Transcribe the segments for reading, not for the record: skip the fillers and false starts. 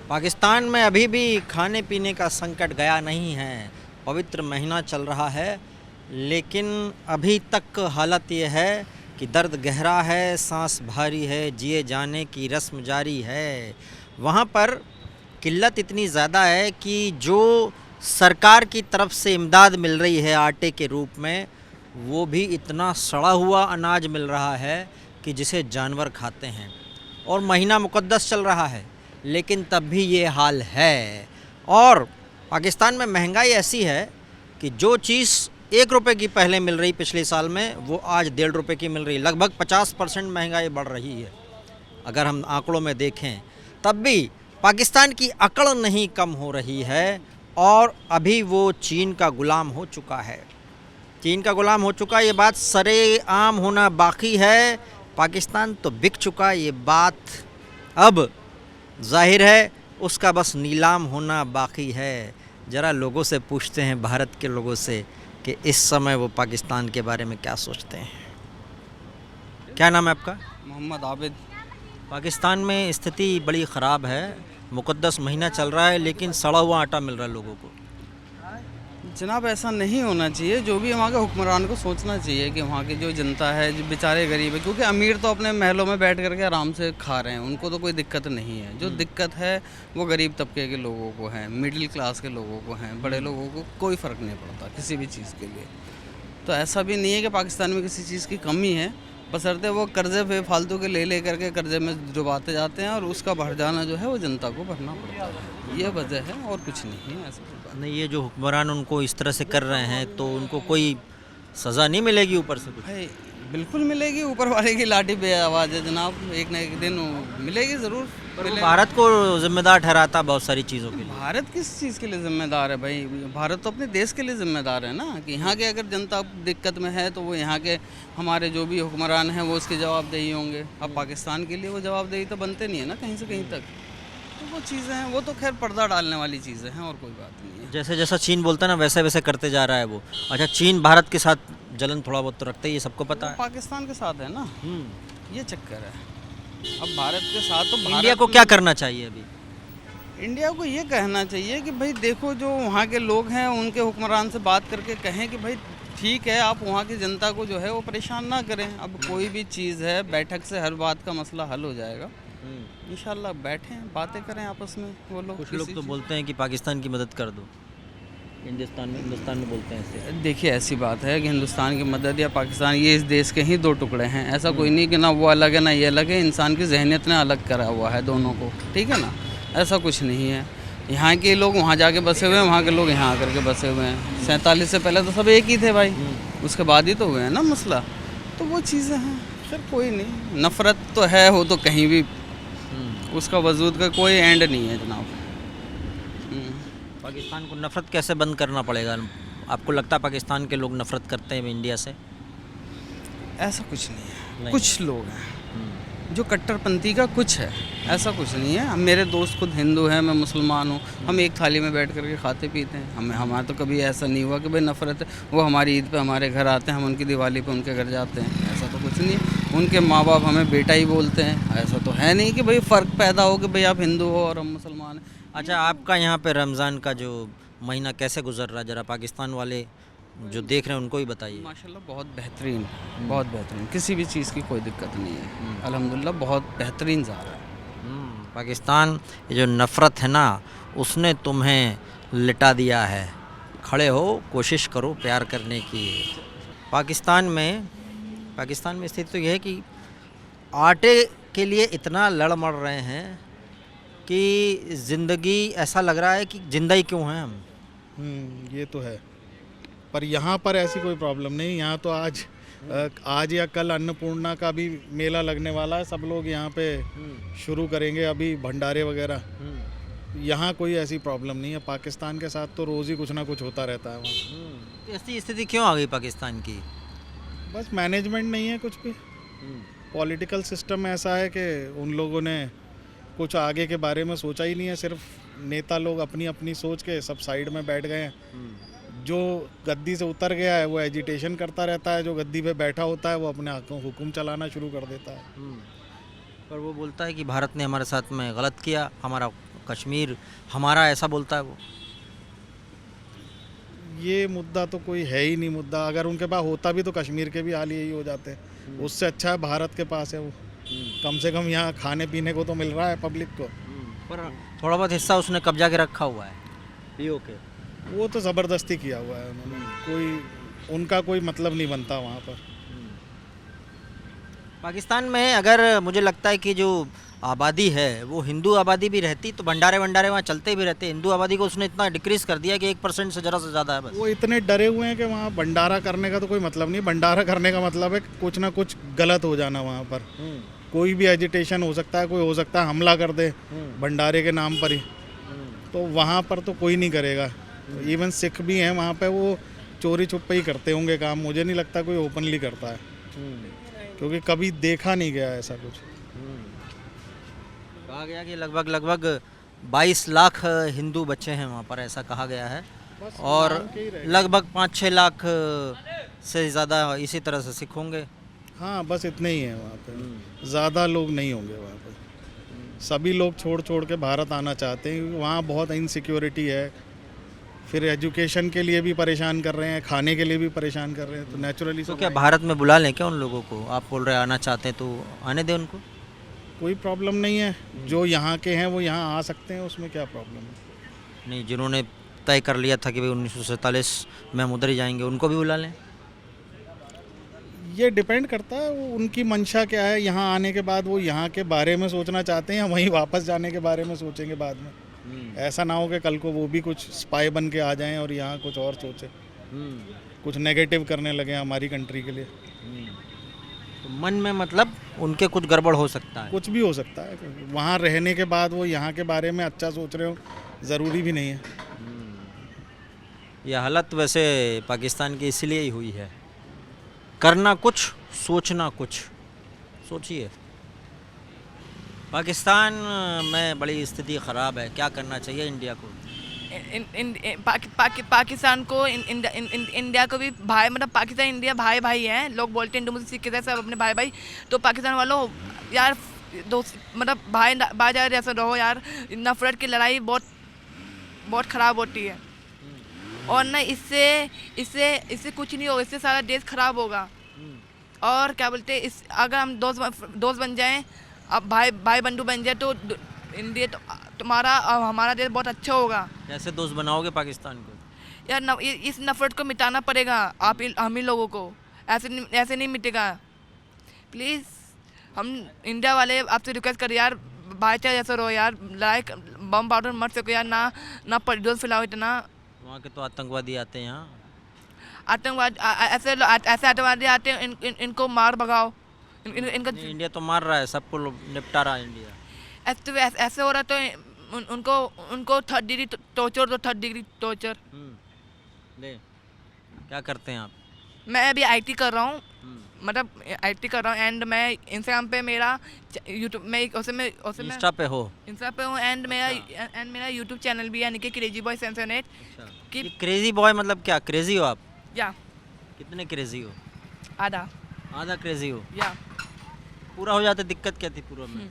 पाकिस्तान में अभी भी खाने पीने का संकट गया नहीं है। पवित्र महीना चल रहा है, लेकिन अभी तक हालत ये है कि दर्द गहरा है, सांस भारी है, जिए जाने की रस्म जारी है। वहाँ पर किल्लत इतनी ज़्यादा है कि जो सरकार की तरफ से इमदाद मिल रही है आटे के रूप में, वो भी इतना सड़ा हुआ अनाज मिल रहा है कि जिसे जानवर खाते हैं। और महीना मुक़द्दस चल रहा है, लेकिन तब भी ये हाल है। और पाकिस्तान में महंगाई ऐसी है कि जो चीज़ 1 रुपये की पहले मिल रही पिछले साल में, वो आज 1.5 रुपये की मिल रही। लगभग 50% महंगाई बढ़ रही है अगर हम आंकड़ों में देखें। तब भी पाकिस्तान की अकड़ नहीं कम हो रही है और अभी वो चीन का ग़ुलाम हो चुका है। चीन का ग़ुलाम हो चुका, ये बात सरेआम होना बाकी है। पाकिस्तान तो बिक चुका, ये बात अब जाहिर है, उसका बस नीलाम होना बाकी है। ज़रा लोगों से पूछते हैं, भारत के लोगों से, कि इस समय वो पाकिस्तान के बारे में क्या सोचते हैं। क्या नाम है आपका? मोहम्मद आबिद। पाकिस्तान में स्थिति बड़ी ख़राब है। मुक़द्दस महीना चल रहा है, लेकिन सड़ा हुआ आटा मिल रहा है लोगों को। जनाब, ऐसा नहीं होना चाहिए। जो भी वहाँ के हुक्मरान को सोचना चाहिए कि वहाँ की जो जनता है, जो बेचारे गरीब है, क्योंकि अमीर तो अपने महलों में बैठ करके आराम से खा रहे हैं, उनको तो कोई दिक्कत नहीं है। जो दिक्कत है वो गरीब तबके के लोगों को है, मिडिल क्लास के लोगों को है, बड़े लोगों को कोई फ़र्क नहीं पड़ता किसी भी चीज़ के लिए। तो ऐसा भी नहीं है कि पाकिस्तान में किसी चीज़ की कमी है, बशर्ते वो कर्ज़े फालतू के ले करके कर्ज़े में डुबाते जाते हैं और उसका भर जाना जो है वो जनता को भरना पड़ता है। ये वजह है और कुछ नहीं है। ऐसा कोई बात नहीं, ये जो हुक्मरान उनको इस तरह से कर रहे हैं, तो उनको कोई सज़ा नहीं मिलेगी ऊपर से कुछ? भाई, बिल्कुल मिलेगी। ऊपर वाले की लाठी पे आवाज़ है जनाब, एक न एक दिन मिलेगी ज़रूर। पर वो भारत को जिम्मेदार ठहराता बहुत सारी चीज़ों के लिए। भारत किस चीज़ के लिए जिम्मेदार है भाई? भारत तो अपने देश के लिए जिम्मेदार है ना, कि यहाँ के अगर जनता दिक्कत में है तो वो यहाँ के हमारे जो भी हुक्मरान हैं वो उसकी जवाबदेही होंगे। अब पाकिस्तान के लिए वो जवाबदेही तो बनते नहीं है ना कहीं से कहीं तक। तो वो चीज़ें हैं, वो तो खैर पर्दा डालने वाली चीज़ें हैं और कोई बात नहीं है। जैसे जैसा चीन बोलता है ना, वैसे वैसे करते जा रहा है वो। अच्छा, चीन भारत के साथ जलन थोड़ा बहुत तो रखते ही, ये सबको पता है। पाकिस्तान के साथ है ना, ये चक्कर है। अब भारत के साथ तो इंडिया को क्या करना चाहिए अभी? इंडिया को ये कहना चाहिए कि भाई देखो, जो वहाँ के लोग हैं उनके हुक्मरान से बात करके कहें कि भाई ठीक है, आप वहाँ की जनता को जो है वो परेशान ना करें। अब कोई भी चीज़ है, बैठक से हर बात का मसला हल हो जाएगा। इंशाल्लाह बैठें, बातें करें आपस में वो लोग। कुछ लोग तो बोलते हैं कि पाकिस्तान की मदद कर दो, हिंदुस्तान में बोलते हैं ऐसे। देखिए, ऐसी बात है कि हिंदुस्तान की मदद या पाकिस्तान, ये इस देश के ही दो टुकड़े हैं। ऐसा कोई नहीं कि ना वो अलग है ना ये अलग है। इंसान की जहनीत ने अलग करा हुआ है दोनों को, ठीक है ना। ऐसा कुछ नहीं है। यहाँ के लोग वहाँ जाके बसे हुए हैं, वहाँ के लोग यहाँ आकर के बसे हुए हैं। 47 से पहले तो सब एक ही थे भाई, उसके बाद ही तो हुए हैं ना मसला। तो वो चीज़ें हैं। फिर कोई नहीं, नफ़रत तो है, हो तो कहीं भी उसका वजूद का कोई एंड नहीं है जनाब। पाकिस्तान को नफ़रत कैसे बंद करना पड़ेगा? आपको लगता है पाकिस्तान के लोग नफ़रत करते हैं इंडिया से? ऐसा कुछ नहीं है। नहीं। कुछ लोग हैं जो कट्टरपंथी का कुछ है, ऐसा कुछ नहीं है। हम, मेरे दोस्त खुद हिंदू हैं, मैं मुसलमान हूँ, हम एक थाली में बैठ करके खाते पीते हैं। हमारा तो कभी ऐसा नहीं हुआ कि भाई नफ़रत है। वो हमारी ईद पे हमारे घर आते हैं, हम उनकी दिवाली पे उनके घर जाते हैं, ऐसा तो कुछ नहीं है। उनके माँ बाप हमें बेटा ही बोलते हैं, ऐसा तो है नहीं कि भाई फ़र्क पैदा हो कि भाई आप हिंदू हो और हम मुसलमान हैं। अच्छा, आपका यहाँ पे रमज़ान का जो महीना कैसे गुजर रहा है, ज़रा पाकिस्तान वाले जो देख रहे हैं उनको ही बताइए। माशाल्लाह बहुत बेहतरीन, बहुत बेहतरीन, किसी भी चीज़ की कोई दिक्कत नहीं है। अल्हम्दुलिल्लाह बहुत बेहतरीन जा रहा है। पाकिस्तान, ये जो नफ़रत है ना, उसने तुम्हें लिटा दिया है। खड़े हो, कोशिश करो प्यार करने की। पाकिस्तान में स्थिति तो यह है कि आटे के लिए इतना लड़ मर रहे हैं कि ज़िंदगी, ऐसा लग रहा है कि ज़िंदा ही क्यों हैं हम। ये तो है, पर यहाँ पर ऐसी कोई प्रॉब्लम नहीं। यहाँ तो आज या कल अन्नपूर्णा का भी मेला लगने वाला है। सब लोग यहाँ पे शुरू करेंगे अभी भंडारे वगैरह। यहाँ कोई ऐसी प्रॉब्लम नहीं है। पाकिस्तान के साथ तो रोज़ ही कुछ ना कुछ होता रहता है वहाँ। ऐसी स्थिति क्यों आ गई पाकिस्तान की? बस मैनेजमेंट नहीं है कुछ भी। पॉलिटिकल सिस्टम ऐसा है कि उन लोगों ने कुछ आगे के बारे में सोचा ही नहीं है। सिर्फ नेता लोग अपनी अपनी सोच के सब साइड में बैठ गए हैं। जो गद्दी से उतर गया है वो एजिटेशन करता रहता है, जो गद्दी पे बैठा होता है वो अपने हुक्म चलाना शुरू कर देता है। पर वो बोलता है कि भारत ने हमारे साथ में गलत किया, हमारा कश्मीर हमारा, ऐसा बोलता है वो। ये मुद्दा तो कोई है ही नहीं मुद्दा। अगर उनके पास होता भी तो कश्मीर के भी हाल यही हो जाते। उससे अच्छा है भारत के पास है वो। कम से कम यहाँ खाने पीने को तो मिल रहा है पब्लिक को। पर थोड़ा बहुत हिस्सा उसने कब्जा के रखा हुआ है पीओके। वो तो ज़बरदस्ती किया हुआ है उन्होंने। कोई उनका कोई मतलब नहीं बनता वहाँ पर। पाकिस्तान में अगर मुझे लगता है कि जो आबादी है वो हिंदू आबादी भी रहती तो भंडारे वहाँ चलते भी रहते। हिंदू आबादी को उसने इतना डिक्रीज कर दिया कि 1% से ज़रा से ज़्यादा है बस। वो इतने डरे हुए हैं कि वहाँ भंडारा करने का तो कोई मतलब नहीं। भंडारा करने का मतलब है कुछ ना कुछ गलत हो जाना वहाँ पर। कोई भी एजिटेशन हो सकता है, कोई हो सकता है हमला कर दे भंडारे के नाम पर ही। तो वहाँ पर तो कोई नहीं करेगा। इवन सिख भी हैं वहाँ पे, वो चोरी छुपे ही करते होंगे काम। मुझे नहीं लगता कोई ओपनली करता है, क्योंकि कभी देखा नहीं गया ऐसा कुछ। कहा गया कि लगभग 22 लाख हिंदू बच्चे हैं वहाँ पर, ऐसा कहा गया है। और लगभग 5-6 लाख से ज़्यादा इसी तरह से सिख होंगे। हाँ, बस इतने ही हैं वहाँ पे। ज़्यादा लोग नहीं होंगे वहाँ पे। सभी लोग छोड़ के भारत आना चाहते हैं, क्योंकि वहाँ बहुत इनसिक्योरिटी है। फिर एजुकेशन के लिए भी परेशान कर रहे हैं, खाने के लिए भी परेशान कर रहे हैं। तो नेचुरली तो क्या भारत में बुला लें क्या उन लोगों को? आप बोल रहे हैं आना चाहते हैं तो आने दें उनको। कोई प्रॉब्लम नहीं है। जो यहाँ के हैं वो यहाँ आ सकते हैं, उसमें क्या प्रॉब्लम है। नहीं, जिन्होंने तय कर लिया था कि भाई 1947 में हम उधर ही जाएंगे, उनको भी बुला लें। ये डिपेंड करता है वो उनकी मंशा क्या है। यहाँ आने के बाद वो यहाँ के बारे में सोचना चाहते हैं या वहीं वापस जाने के बारे में सोचेंगे बाद में। ऐसा ना हो कि कल को वो भी कुछ स्पाई बन के आ जाएं और यहाँ कुछ और सोचें, कुछ नेगेटिव करने लगे हमारी कंट्री के लिए। तो मन में मतलब उनके कुछ गड़बड़ हो सकता है। कुछ भी हो सकता है। वहाँ रहने के बाद वो यहाँ के बारे में अच्छा सोच रहे हो, ज़रूरी भी नहीं है। यह हालत वैसे पाकिस्तान की इसलिए ही हुई है। करना कुछ, सोचना कुछ। सोचिए, पाकिस्तान में बड़ी स्थिति ख़राब है। क्या करना चाहिए इंडिया को? पाकिस्तान को इंडिया को भी भाई, मतलब पाकिस्तान इंडिया भाई भाई हैं। लोग बोलते हैं हिंदू मुस्लिम सिख सब अपने भाई भाई। तो पाकिस्तान वालों यार दोस्त, मतलब भाई भाई जैसे रहो यार। नफरत की लड़ाई बहुत ख़राब होती है। और ना इससे कुछ नहीं होगा, इससे सारा देश ख़राब होगा। और क्या बोलते हैं, इस अगर हम दोस्त बन जाएं, अब भाई बंधु बन जाए तो इंडिया तुम्हारा और हमारा देश बहुत अच्छा होगा। कैसे दोस्त बनाओगे पाकिस्तान को? यार इस नफरत को मिटाना पड़ेगा हम ही लोगों को। ऐसे नहीं मिटेगा। प्लीज़ हम इंडिया वाले आपसे रिक्वेस्ट करें यार, भाईचारा जैसे रहो यार। लड़ाई बम पाउडर मत सको यार, ना प्रज्वल फैलाओ इतना। वहाँ के तो आतंकवादी आते हैं यहाँ। ऐसे आतंकवादी आते हैं, इनको मार भगाओ। इनका इंडिया तो मार रहा है, सबको निपटा रहा है इंडिया। ऐसे हो रहा तो उनको 3rd डिग्री टॉर्चर दो, 3rd डिग्री टॉर्चर। ले, क्या करते हैं आप? मैं अभी आईटी कर रहा हूँ, मतलब आईटी कर रहा हूँ। एंड मैं इंस्टाग्राम पे मेरा यूट्यूब में इंस्टा पे हो? इंस्टा पे हूँ। एंड मेरा यूट्यूब चैनल भी है, यानी कि क्रेजी बॉय 778। कि क्रेजी बॉय मतलब क्या? क्रेजी हो आप? या कितने क्रेजी हो? आधा क्रेजी हो? या पूरा हो जाता। दिक्कत क्या थी पूरा में?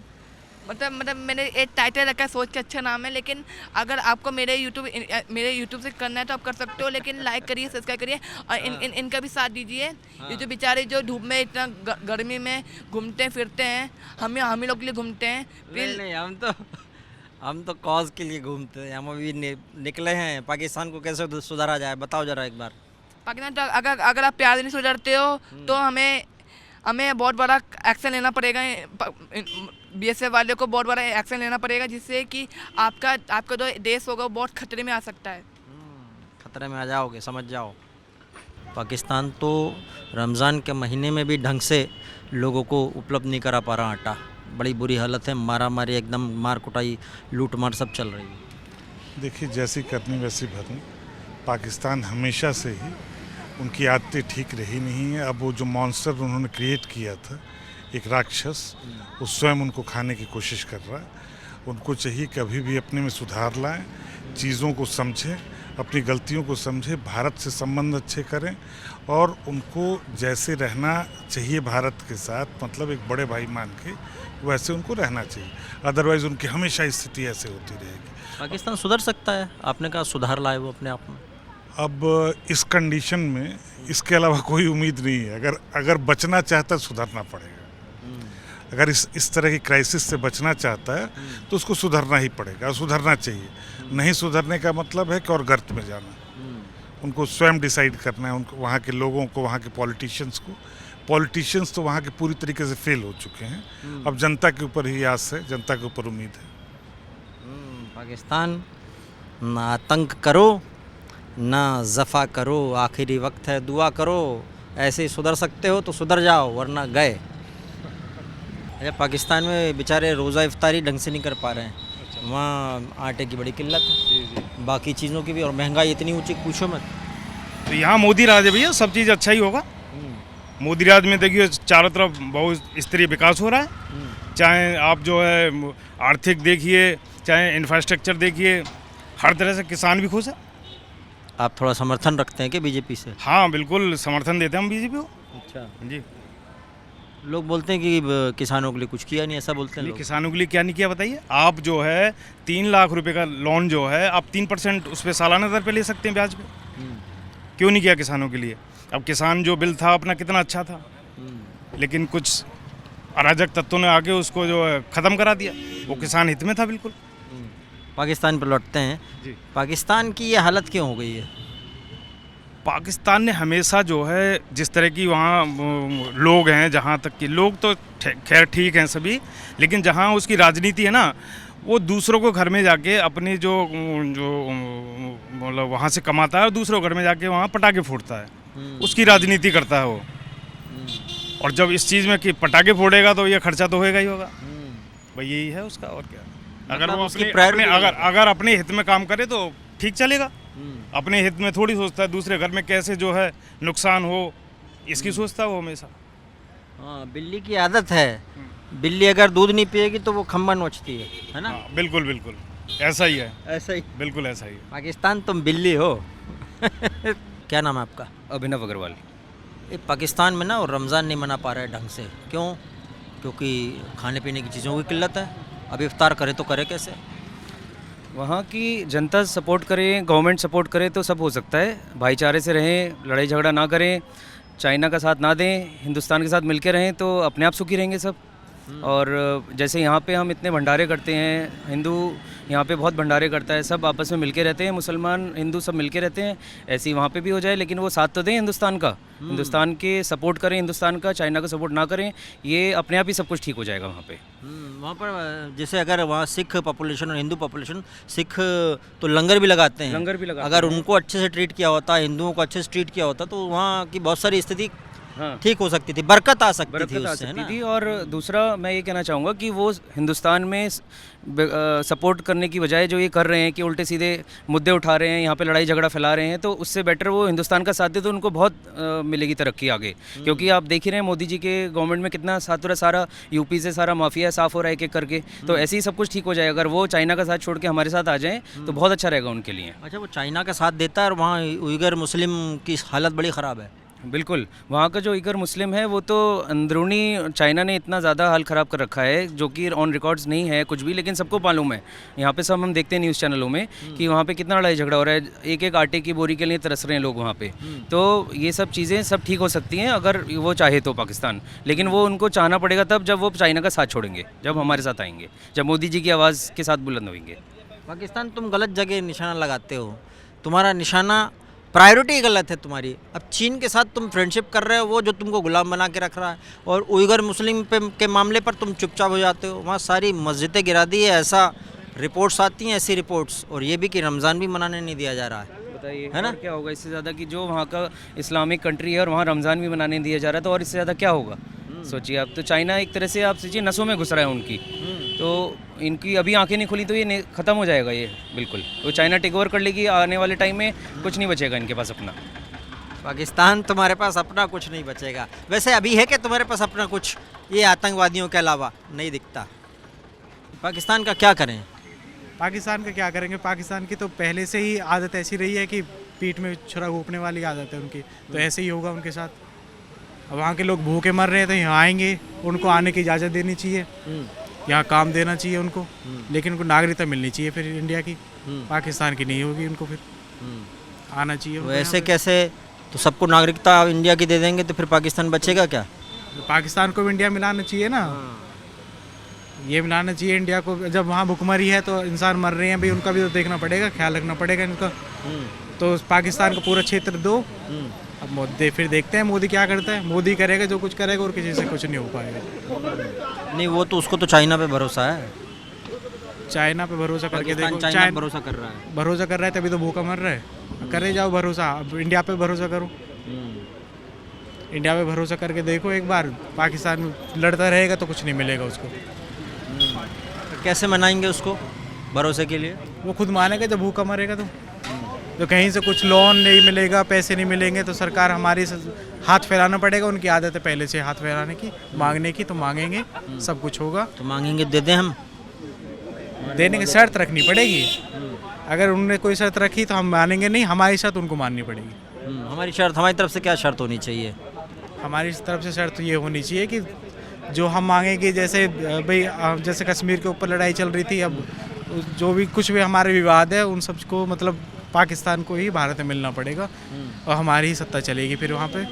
मतलब मैंने एक टाइटल रखा है, सोच के अच्छा नाम है। लेकिन अगर आपको मेरे यूट्यूब से करना है तो आप कर सकते हो, लेकिन लाइक करिए, सब्सक्राइब करिए और इनका भी साथ दीजिए। ये जो बेचारे जो धूप में इतना गर्मी में घूमते फिरते हैं, हम ही लोग के लिए घूमते हैं। नहीं, हम तो कॉज के लिए घूमते हैं। हम अभी निकले हैं पाकिस्तान को कैसे सुधारा जाए, बताओ जरा एक बार। पाकिस्तान तो अगर आप प्यार नहीं सुधरते हो तो हमें बहुत बड़ा एक्शन लेना पड़ेगा। बीएसएफ वाले को बहुत बड़ा एक्शन लेना पड़ेगा, जिससे कि आपका जो देश होगा बहुत खतरे में आ सकता है। खतरे में आ जाओगे, समझ जाओ। पाकिस्तान तो रमज़ान के महीने में भी ढंग से लोगों को उपलब्ध नहीं करा पा रहा आटा। बड़ी बुरी हालत है। मारा मारी, एकदम मार कुटाई, लूट मार सब चल रही है। देखिए, जैसी करनी वैसी भरनी। पाकिस्तान हमेशा से ही उनकी आदतें ठीक रही नहीं है। अब वो जो मॉन्स्टर उन्होंने क्रिएट किया था, एक राक्षस, वो स्वयं उनको खाने की कोशिश कर रहा है। उनको चाहिए कभी भी अपने में सुधार लाएं, चीज़ों को समझें अपनी गलतियों को समझे, भारत से संबंध अच्छे करें और उनको जैसे रहना चाहिए भारत के साथ, मतलब एक बड़े भाई मान के वैसे उनको रहना चाहिए। अदरवाइज़ उनकी हमेशा स्थिति ऐसे होती रहेगी। पाकिस्तान सुधर सकता है? आपने कहा सुधार लाए वो अपने आप में। अब इस कंडीशन में इसके अलावा कोई उम्मीद नहीं है। अगर बचना चाहता है सुधरना पड़ेगा। अगर इस तरह की क्राइसिस से बचना चाहता है तो उसको सुधरना ही पड़ेगा, सुधरना चाहिए। नहीं सुधरने का मतलब है कि और गर्त में जाना। उनको स्वयं डिसाइड करना है, उनको, वहाँ के लोगों को, वहाँ के पॉलिटिशियंस को। पॉलिटिशियंस तो वहाँ के पूरी तरीके से फेल हो चुके हैं। अब जनता के ऊपर ही आस है, जनता के ऊपर उम्मीद है। पाकिस्तान, ना आतंक करो ना जफ़ा करो, आखिरी वक्त है दुआ करो। ऐसे ही सुधर सकते हो तो सुधर जाओ, वरना गए। अच्छा, पाकिस्तान में बेचारे रोज़ा इफ्तारी ढंग से नहीं कर पा रहे हैं। वहाँ आटे की बड़ी किल्लत है, बाकी चीज़ों की भी, और महंगाई इतनी ऊँची पूछो मत। तो यहाँ मोदी राज है भैया, सब चीज़ अच्छा ही होगा। मोदी राज में देखिए चारों तरफ बहुत स्तरीय विकास हो रहा है। चाहे आप जो है आर्थिक देखिए, चाहे इंफ्रास्ट्रक्चर देखिए, हर तरह से किसान भी खुश है। आप थोड़ा समर्थन रखते हैं कि बीजेपी से? हाँ बिल्कुल समर्थन देते हैं हम बीजेपी को। अच्छा जी। लोग बोलते हैं कि किसानों के लिए कुछ किया नहीं, ऐसा बोलते हैं नहीं, लोग। किसानों के लिए क्या नहीं किया बताइए। आप जो है 3 लाख रुपए का लोन जो है आप 3% उस पर सालाना दर पे ले सकते हैं ब्याज पे। क्यों नहीं किया किसानों के लिए? अब किसान जो बिल था अपना कितना अच्छा था, लेकिन कुछ अराजक तत्वों ने आके उसको जो है ख़त्म करा दिया। वो किसान हित में था बिल्कुल। पाकिस्तान पर लौटते हैं। जी। पाकिस्तान की ये हालत क्यों हो गई है? पाकिस्तान ने हमेशा जो है जिस तरह की वहाँ लोग हैं, जहाँ तक कि लोग तो खैर ठीक हैं सभी, लेकिन जहाँ उसकी राजनीति है ना, वो दूसरों को घर में जाके अपनी जो मतलब वहाँ से कमाता है और दूसरों घर में जाके वहाँ पटाखे फूटता है, उसकी राजनीति करता है वो। और जब इस चीज़ में कि पटाखे फोड़ेगा तो ये खर्चा तो होएगा ही होगा। भाई यही है उसका, और क्या। अगर मतलब वो उसकी अपने priority अगर अपने हित में काम करे तो ठीक चलेगा। अपने हित में थोड़ी सोचता है दूसरे घर में कैसे जो है नुकसान हो, इसकी सोचता है वो हमेशा। हाँ, बिल्ली की आदत है, बिल्ली अगर दूध नहीं पिएगी तो वो खम्बा नोचती है ना? हाँ, बिल्कुल बिल्कुल ऐसा ही है, ऐसा ही। बिल्कुल ऐसा ही है। पाकिस्तान तुम बिल्ली हो। क्या नाम है आपका? अभिनव अग्रवाल। ये पाकिस्तान में ना वो रमज़ान नहीं मना पा रहा है ढंग से, क्यों? क्योंकि खाने पीने की चीज़ों की किल्लत है। अब इफ्तार करे तो करे कैसे? वहाँ की जनता सपोर्ट करे, गवर्नमेंट सपोर्ट करे तो सब हो सकता है। भाईचारे से रहें, लड़ाई झगड़ा ना करें, चाइना का साथ ना दें, हिंदुस्तान के साथ मिलके रहें तो अपने आप सुखी रहेंगे सब। और जैसे यहाँ पे हम इतने भंडारे करते हैं, हिंदू यहाँ पे बहुत भंडारे करता है, सब आपस में मिलके रहते हैं, मुसलमान हिंदू सब मिलके रहते हैं। ऐसे ही वहाँ पे भी हो जाए, लेकिन वो साथ तो दें हिंदुस्तान का, हिंदुस्तान के सपोर्ट करें हिंदुस्तान का, चाइना का सपोर्ट ना करें। ये अपने आप ही सब कुछ ठीक हो जाएगा वहाँ पे। वहाँ पर जैसे अगर वहाँ सिख पॉपुलेशन और हिंदू पॉपुलेशन, सिख तो लंगर भी लगाते हैं, लंगर भी लगाते अगर हैं। उनको अच्छे से ट्रीट किया होता, हिंदुओं को अच्छे से ट्रीट किया होता तो वहाँ की बहुत सारी स्थिति हाँ, ठीक हो सकती थी, बरकत आ सकती थी बरकत आ उससे, है सकती ना? थी। और दूसरा मैं ये कहना चाहूँगा कि वो हिंदुस्तान में सपोर्ट करने की बजाय जो ये कर रहे हैं कि उल्टे सीधे मुद्दे उठा रहे हैं, यहाँ पे लड़ाई झगड़ा फैला रहे हैं, तो उससे बेटर वो हिंदुस्तान का साथ दे तो उनको बहुत मिलेगी तरक्की आगे। क्योंकि आप देख ही रहे हैं मोदी जी के गवर्नमेंट में कितना सारा यूपी से सारा माफिया साफ हो रहा है एक एक करके। तो ऐसे ही सब कुछ ठीक हो जाए। अगर वो चाइना का साथ छोड़ के हमारे साथ आ जाएँ तो बहुत अच्छा रहेगा उनके लिए। अच्छा, वो चाइना का साथ देता है और वहाँ उइगर मुस्लिम की हालत बड़ी ख़राब है। बिल्कुल, वहाँ का जो उइगर मुस्लिम है वो तो अंदरूनी चाइना ने इतना ज़्यादा हाल ख़राब कर रखा है, जो कि ऑन रिकॉर्ड्स नहीं है कुछ भी, लेकिन सबको मालूम है। यहाँ पे सब हम देखते हैं न्यूज़ चैनलों में कि वहाँ पे कितना लड़ाई झगड़ा हो रहा है, एक एक आटे की बोरी के लिए तरस रहे हैं लोग वहाँ पे। तो ये सब चीज़ें सब ठीक हो सकती हैं अगर वो चाहे तो पाकिस्तान, लेकिन वो उनको चाहना पड़ेगा तब जब वो चाइना का साथ छोड़ेंगे, जब हमारे साथ आएंगे, जब मोदी जी की आवाज़ के साथ बुलंद होंगे। पाकिस्तान, तुम गलत जगह निशाना लगाते हो, तुम्हारा निशाना प्रायोरिटी गलत है तुम्हारी। अब चीन के साथ तुम फ्रेंडशिप कर रहे हो, वो जो तुमको गुलाम बना के रख रहा है, और उइगर मुस्लिम के मामले पर तुम चुपचाप हो जाते हो। वहाँ सारी मस्जिदें गिरा दी है, ऐसा रिपोर्ट्स आती हैं, ऐसी रिपोर्ट्स, और ये भी कि रमज़ान भी मनाने नहीं दिया जा रहा है। बताइए है ना? और क्या होगा इससे ज़्यादा कि जो वहाँ का इस्लामिक कंट्री है और वहाँ रमज़ान भी मनाने दिया जा रहा है, तो और इससे ज़्यादा क्या होगा? सोचिए आप, तो चाइना एक तरह से आप सोचिए नसों में घुस रहा है उनकी। तो इनकी अभी आंखें नहीं खुली तो ये ख़त्म हो जाएगा ये बिल्कुल। तो चाइना टेक ओवर कर लेगी आने वाले टाइम में, कुछ नहीं बचेगा इनके पास अपना। पाकिस्तान, तुम्हारे पास अपना कुछ नहीं बचेगा। वैसे अभी है कि तुम्हारे पास अपना कुछ, ये आतंकवादियों के अलावा नहीं दिखता? पाकिस्तान का क्या करें? पाकिस्तान का क्या करेंगे? पाकिस्तान की तो पहले से ही आदत ऐसी रही है कि पीठ में छुरा घोंपने वाली आदत है उनकी, तो ऐसे ही होगा उनके साथ। अब वहाँ के लोग भूखे मर रहे हैं तो यहाँ आएंगे, उनको आने की इजाज़त देनी चाहिए, यहाँ काम देना चाहिए उनको, लेकिन उनको नागरिकता मिलनी चाहिए फिर इंडिया की, पाकिस्तान की नहीं होगी उनको फिर आना चाहिए। तो ऐसे कैसे? तो सबको नागरिकता इंडिया की दे देंगे तो फिर पाकिस्तान बचेगा क्या? पाकिस्तान को भी इंडिया मिलाना चाहिए ना, ये मिलाना चाहिए इंडिया को। जब वहाँ भुखमरी है तो इंसान मर रहे हैं भाई, उनका भी तो देखना पड़ेगा, ख्याल रखना पड़ेगा इनका। तो पाकिस्तान को पूरा क्षेत्र दो। अब मोदी फिर देखते हैं मोदी क्या करता है। मोदी करेगा जो कुछ करेगा और किसी से कुछ नहीं हो पाएगा। नहीं, वो तो उसको तो चाइना पे भरोसा है। चाइना पे भरोसा करके देखो, चाइना पे भरोसा कर रहा है। भरोसा कर रहा है तभी तो भूखा मर रहा है। करे जाओ भरोसा, अब इंडिया पे भरोसा करो, इंडिया पे भरोसा करके देखो एक बार। पाकिस्तान लड़ता रहेगा तो कुछ नहीं मिलेगा उसको। तो कैसे मनाएंगे उसको भरोसे के लिए? वो खुद मानेगा जब भूखा मरेगा तो कहीं से कुछ लोन नहीं मिलेगा, पैसे नहीं मिलेंगे तो सरकार हमारी हाथ फैलाना पड़ेगा। उनकी आदत है पहले से हाथ फैलाने की, मांगने की, तो मांगेंगे सब कुछ होगा। तो मांगेंगे दे दें हम? देने की शर्त रखनी पड़ेगी। अगर उन्होंने कोई शर्त रखी तो हम मानेंगे नहीं, हमारी शर्त उनको माननी पड़ेगी। हमारी शर्त, हमारी तरफ से क्या शर्त होनी चाहिए? हमारी तरफ से शर्त ये होनी चाहिए कि जो हम मांगेंगे, जैसे भाई जैसे कश्मीर के ऊपर लड़ाई चल रही थी, अब जो भी कुछ भी हमारे विवाद है उन सबको मतलब पाकिस्तान को ही भारत में मिलना पड़ेगा और हमारी ही सत्ता चलेगी फिर वहाँ पे।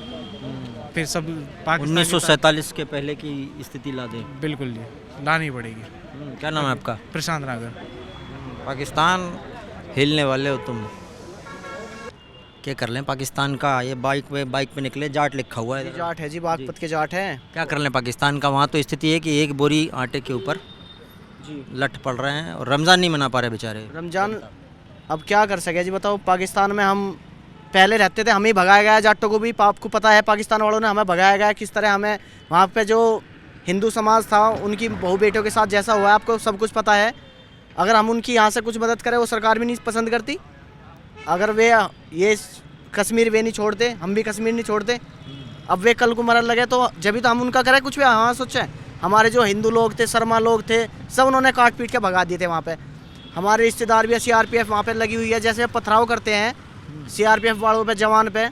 फिर सब पाकिस्तान 1947 के पहले की स्थिति ला दें। बिल्कुल जी, लानी पड़ेगी। क्या नाम है आपका? प्रशांत नागर। पाकिस्तान हिलने वाले हो तुम। क्या कर लें पाकिस्तान का? ये बाइक पे निकले, जाट लिखा हुआ है। जाट है जी, बागपत के जाट हैं। क्या कर लें पाकिस्तान का? वहाँ तो स्थिति है कि एक बोरी आटे के ऊपर जी लठ पड़ रहे हैं और रमज़ान नहीं मना पा रहे बेचारे। रमजान अब क्या कर सके जी, बताओ। पाकिस्तान में हम पहले रहते थे, हमें ही भगाया गया जाटों को भी। आपको पता है पाकिस्तान वालों ने हमें भगाया गया किस तरह। हमें वहाँ पे जो हिंदू समाज था उनकी बहू बेटियों के साथ जैसा हुआ है आपको सब कुछ पता है। अगर हम उनकी यहाँ से कुछ मदद करें वो सरकार भी नहीं पसंद करती। अगर वे ये कश्मीर वे नहीं छोड़ते, हम भी कश्मीर नहीं छोड़ते। अब वे कल को मरने लगे तो जब भी तो हम उनका करें कुछ भी। हाँ सोचें, हमारे जो हिंदू लोग थे, शर्मा लोग थे, सब उन्होंने काट पीट के भगा दिए थे वहाँ पे। हमारे रिश्तेदार भी CRPF वहाँ पे लगी हुई है। जैसे पथराव करते हैं CRPF वालों पे, जवान पे।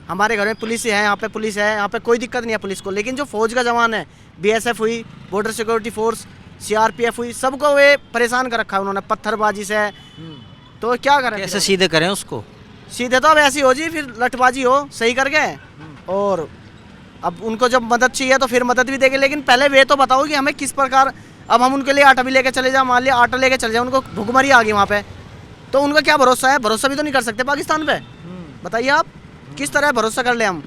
हमारे घर में पुलिस है, यहाँ पे पुलिस है, यहाँ पे कोई दिक्कत नहीं है पुलिस को। लेकिन जो फौज का जवान है, BSF हुई, बॉर्डर सिक्योरिटी फोर्स, CRPF हुई, सबको वे परेशान कर रखा है उन्होंने पत्थरबाजी से। तो क्या करें? कैसे सीधे करें उसको? सीधे तो अब ऐसी हो जी, फिर लठबाजी हो सही करके। और अब उनको जब मदद चाहिए तो फिर मदद भी देंगे, लेकिन पहले वे तो बताओ कि हमें किस प्रकार। अब हम उनके लिए आटा भी लेके चले जाए, मान लिया आटा लेके चले जाए, उनको भुखमरी आ गई वहाँ पे, तो उनका क्या भरोसा है? भरोसा भी तो नहीं कर सकते पाकिस्तान पे। बताइए आप किस तरह भरोसा कर ले हम?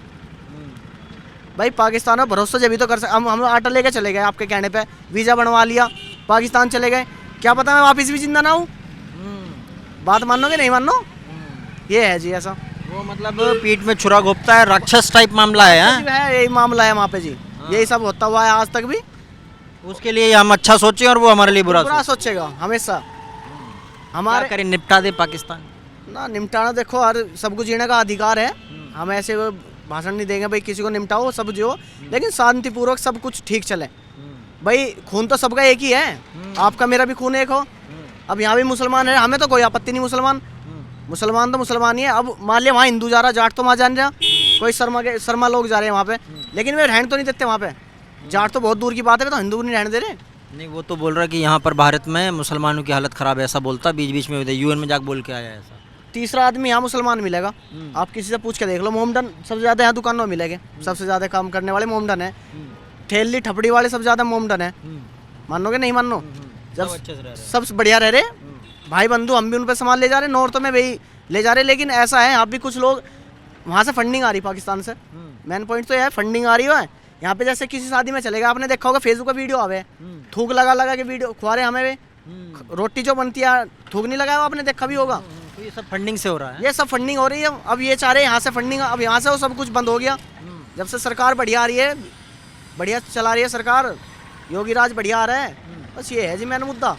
भाई पाकिस्तान में भरोसा जब भी तो कर सकते। हम आटा लेके चले गए आपके कहने पे, वीज़ा बनवा लिया, पाकिस्तान चले गए, क्या पता मैं वापस भी जिंदा ना हूँ। बात मानोगे नहीं मानो? ये है जी ऐसा। वो मतलब पीठ में छुरा घोंपता है, राक्षस टाइप मामला है। यही मामला है वहाँ पे जी। यही सब होता हुआ है आज तक भी। उसके लिए हम अच्छा सोचें और वो हमारे लिए बुरा सोचेगा हमेशा। हमारे करें, निपटा दे पाकिस्तान ना। निपटाना देखो, हर सबको जीने का अधिकार है। हम ऐसे भाषण नहीं देंगे भाई किसी को निपटाओ, सब जियो, लेकिन शांतिपूर्वक सब कुछ ठीक चले। भाई खून तो सबका एक ही है, आपका मेरा भी खून एक हो। अब यहाँ भी मुसलमान है, हमें तो कोई आपत्ति नहीं। मुसलमान तो मुसलमान ही है। अब मान लिया वहाँ हिंदू जा रहा, जाट तो वहाँ जान रहा, कोई शर्मा लोग जा रहे हैं वहाँ पे, लेकिन वे रहने तो नहीं देते वहाँ पे। जाट तो बहुत दूर की बात है, तो हिंदू नहीं रहने दे रहे। नहीं, वो तो बोल रहा है कि यहाँ पर भारत में मुसलमानों की हालत ख़राब है, ऐसा बोलता। बीच में UN में जाकर बोल के आया ऐसा। तीसरा आदमी यहाँ मुसलमान मिलेगा, आप किसी से पूछ के देख लो। मोमडन सबसे ज़्यादा यहाँ दुकानों में मिलेंगे, सबसे ज़्यादा काम करने वाले मोमडन है। ठेली ठपड़ी वाले सबसे ज़्यादा मोमडन है। मानोगे नहीं मानो? जब सब बढ़िया रह रहे भाई बंधु, हम भी उन पर सामान ले जा रहे, नॉर्थ में वही ले जा रहे। लेकिन ऐसा है यहाँ भी कुछ लोग, वहाँ से फंडिंग आ रही पाकिस्तान से। मेन पॉइंट तो यह है, फंडिंग आ रही है यहाँ पे। जैसे किसी शादी में चलेगा, आपने देखा होगा फेसबुक पे वीडियो आवे, थूक लगा के वीडियो खुआरे हमें वे। रोटी जो बनती है थूक नहीं लगाया, आपने देखा भी होगा। तो ये सब फंडिंग से हो रहा है। ये सब फंडिंग हो रही है। अब ये चाह रहे हैं यहाँ से फंडिंग, अब यहाँ से वो सब कुछ बंद हो गया। जब से सरकार बढ़िया आ रही है, बढ़िया चला रही है सरकार, योगी राज बढ़िया आ रहा है, बस ये है जी मेन मुद्दा।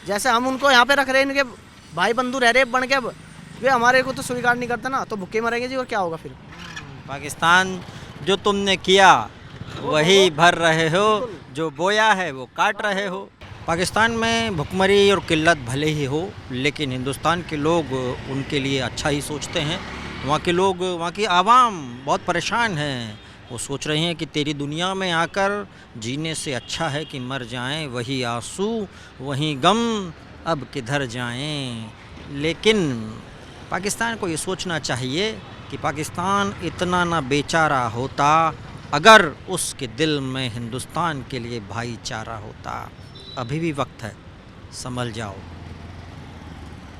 जैसे हम उनको यहाँ पे रख रहे हैं, इनके भाई बंधु रह रहे बन के, अब वे हमारे को तो स्वीकार नहीं करते ना, तो भूखे मरेंगे जी। और क्या होगा फिर? पाकिस्तान जो तुमने किया वही भर रहे हो, जो बोया है वो काट रहे हो। पाकिस्तान में भुखमरी और किल्लत भले ही हो, लेकिन हिंदुस्तान के लोग उनके लिए अच्छा ही सोचते हैं। वहाँ के लोग, वहाँ की आवाम बहुत परेशान हैं। वो सोच रहे हैं कि तेरी दुनिया में आकर जीने से अच्छा है कि मर जाएं। वही आंसू वही गम, अब किधर जाएं। लेकिन पाकिस्तान को ये सोचना चाहिए कि पाकिस्तान इतना ना बेचारा होता अगर उसके दिल में हिंदुस्तान के लिए भाईचारा होता। अभी भी वक्त है, संभल जाओ।